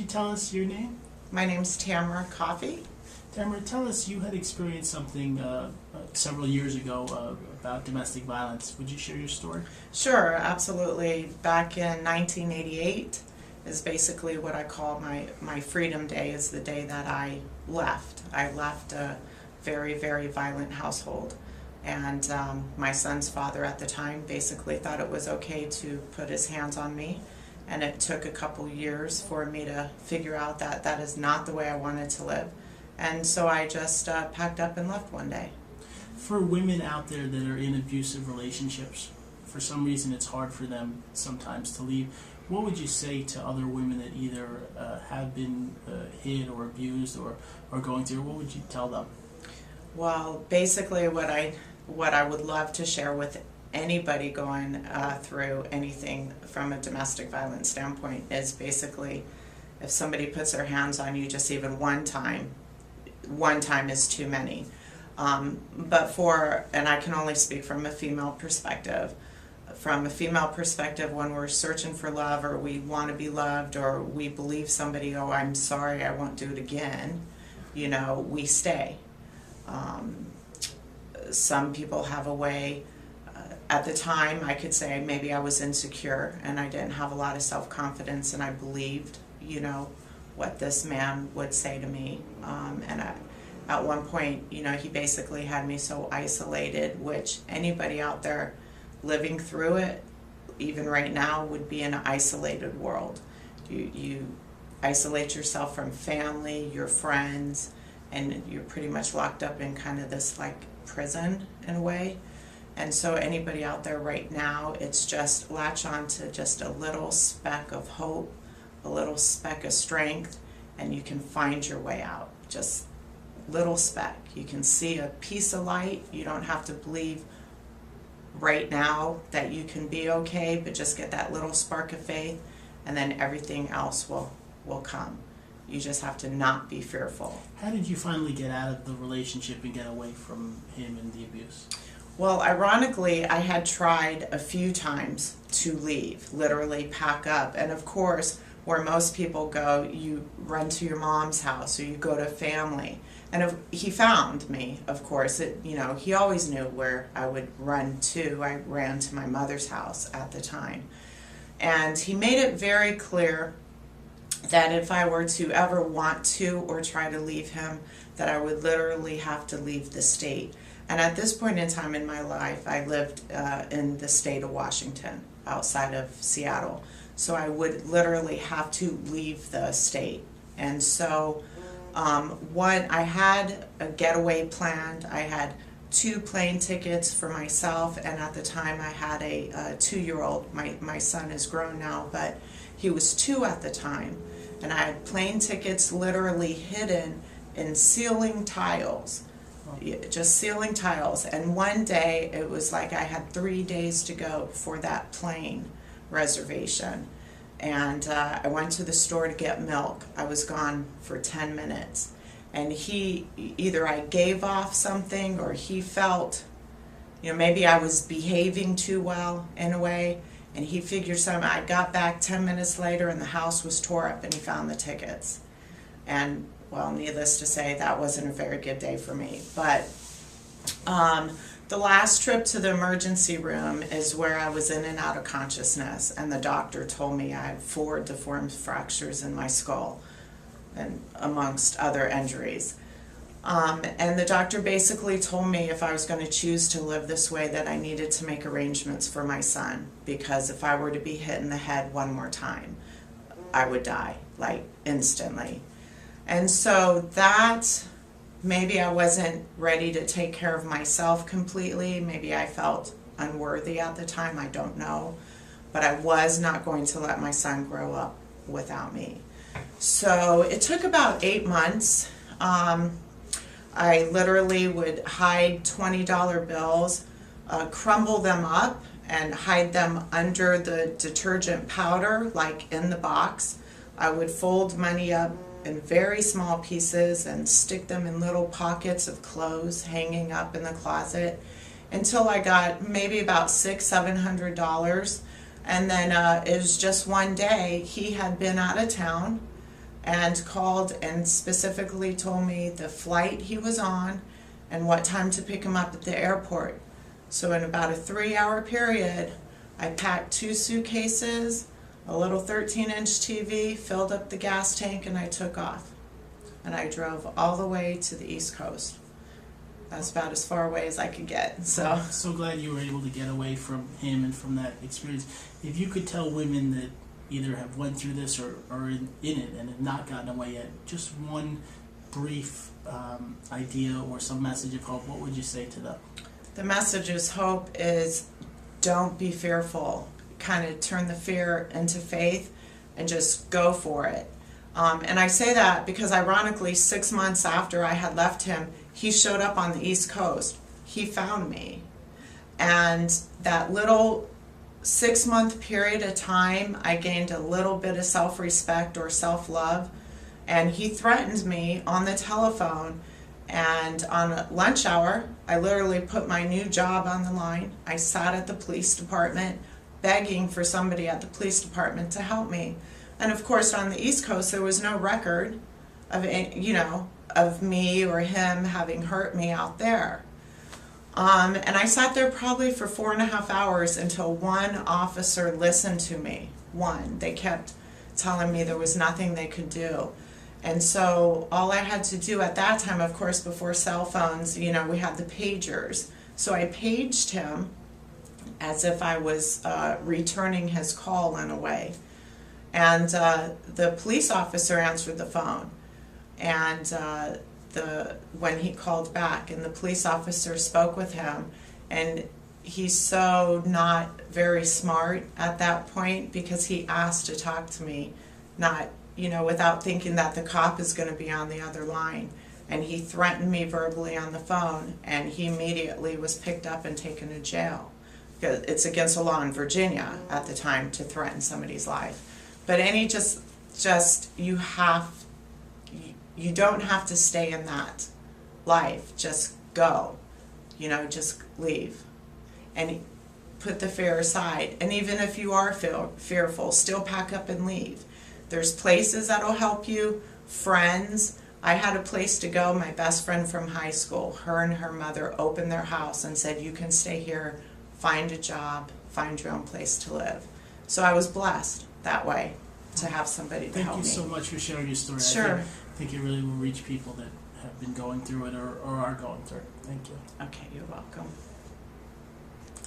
tell us your name? My name's Tamara Coffey. Tamara, tell us, you had experienced something several years ago about domestic violence. Would you share your story? Sure, absolutely. Back in 1988 is basically what I call my freedom day, is the day that I left. I left a very, very violent household. And my son's father at the time basically thought it was okay to put his hands on me. And it took a couple years for me to figure out that that is not the way I wanted to live. And so I just packed up and left one day. For women out there that are in abusive relationships, for some reason it's hard for them sometimes to leave, what would you say to other women that either have been hit or abused or are going through? What would you tell them? Well, basically what I would love to share with anybody going through anything from a domestic violence standpoint is basically, if somebody puts their hands on you just even one time is too many. And I can only speak from a female perspective. From a female perspective, when we're searching for love, or we want to be loved, or we believe somebody, oh, I'm sorry, I won't do it again, we stay. Some people have a way, at the time I could say maybe I was insecure and I didn't have a lot of self-confidence, and I believed, what this man would say to me. At one point, he basically had me so isolated, which anybody out there living through it, even right now, would be in an isolated world. You isolate yourself from family, your friends, and you're pretty much locked up in kind of this like prison in a way. And so anybody out there right now, it's just latch on to just a little speck of hope, a little speck of strength, and you can find your way out. Just little speck. You can see a piece of light. You don't have to believe right now that you can be okay, but just get that little spark of faith, and then everything else will come. You just have to not be fearful. How did you finally get out of the relationship and get away from him and the abuse? Well, ironically, I had tried a few times to leave, literally pack up. And of course, where most people go, you run to your mom's house or you go to family. And he found me, of course. He always knew where I would run to. I ran to my mother's house at the time. And he made it very clear that if I were to ever want to or try to leave him, that I would literally have to leave the state. And at this point in time in my life, I lived in the state of Washington, outside of Seattle. So I would literally have to leave the state. And so I had a getaway planned. I had 2 plane tickets for myself, and at the time I had a 2-year-old. My son is grown now, but he was 2 at the time. And I had plane tickets literally hidden in ceiling tiles. Just ceiling tiles. And one day it was like I had 3 days to go for that plane reservation. And I went to the store to get milk. I was gone for 10 minutes. And either I gave off something, or he felt, maybe I was behaving too well in a way. And he figured something. I got back 10 minutes later and the house was tore up, and he found the tickets. And well, needless to say, that wasn't a very good day for me. But the last trip to the emergency room is where I was in and out of consciousness, and the doctor told me I had 4 deformed fractures in my skull, and amongst other injuries. And the doctor basically told me if I was going to choose to live this way, that I needed to make arrangements for my son, because if I were to be hit in the head one more time, I would die, like instantly. And so that, maybe I wasn't ready to take care of myself completely. Maybe I felt unworthy at the time, I don't know. But I was not going to let my son grow up without me. So it took about 8 months. I literally would hide $20 bills, crumble them up, and hide them under the detergent powder, like in the box. I would fold money up in very small pieces and stick them in little pockets of clothes hanging up in the closet until I got maybe about $600-700. And then it was just one day. He had been out of town, and called and specifically told me the flight he was on and what time to pick him up at the airport. So in about a 3-hour period, I packed 2 suitcases, a little 13-inch TV, filled up the gas tank, and I took off. And I drove all the way to the East Coast. That's about as far away as I could get. So glad you were able to get away from him and from that experience. If you could tell women that either have went through this or are in it and have not gotten away yet, just one brief idea or some message of hope, what would you say to them? The message is hope is don't be fearful. Kind of turn the fear into faith and just go for it. And I say that because ironically 6 months after I had left him, he showed up on the East Coast. He found me. And that little 6-month period of time, I gained a little bit of self-respect or self-love. And he threatened me on the telephone. And on a lunch hour, I literally put my new job on the line. I sat at the police department begging for somebody at the police department to help me. And of course, on the East Coast, there was no record of, of me or him having hurt me out there. And I sat there probably for 4.5 hours until one officer listened to me. One. They kept telling me there was nothing they could do. And so all I had to do at that time, of course, before cell phones, we had the pagers. So I paged him as if I was returning his call in a way. And the police officer answered the phone. And when he called back, and the police officer spoke with him, and he's so not very smart at that point because he asked to talk to me, not, without thinking that the cop is going to be on the other line. And he threatened me verbally on the phone, and he immediately was picked up and taken to jail. Because it's against the law in Virginia at the time to threaten somebody's life. But you don't have to stay in that life. Just go, just leave. And put the fear aside. And even if you are fearful, still pack up and leave. There's places that'll help you, friends. I had a place to go. My best friend from high school, her and her mother opened their house and said, you can stay here, find a job, find your own place to live. So I was blessed that way to have somebody to help me. Thank you so much for sharing your story. Sure. I think it really will reach people that have been going through it or are going through it. Thank you. Okay, you're welcome.